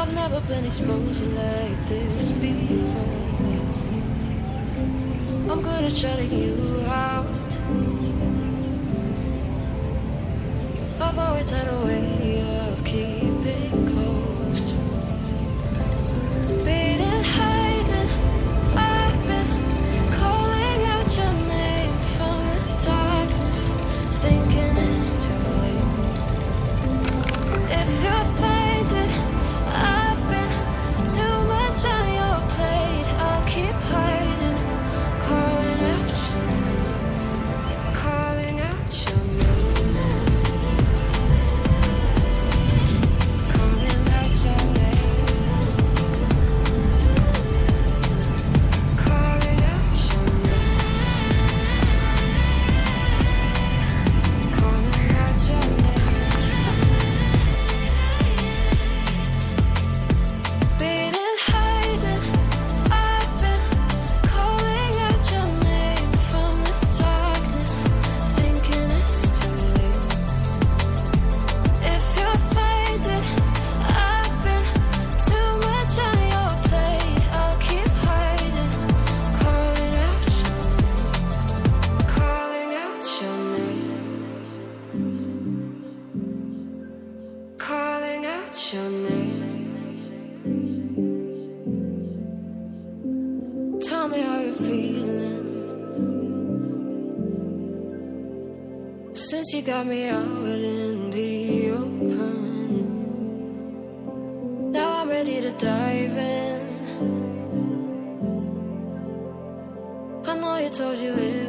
I've never been exposed like this before. I'm good at shutting you out. I've always had a way of keeping closed. Being hiding, I've been calling out your name from the darkness, thinking it's too late. If you're finding I've been too much on your plate, I'll keep hiding, calling out your name, calling out your name. Your name. Tell me how you're feeling since you got me out in the open. Now I'm ready to dive in. I know you told you it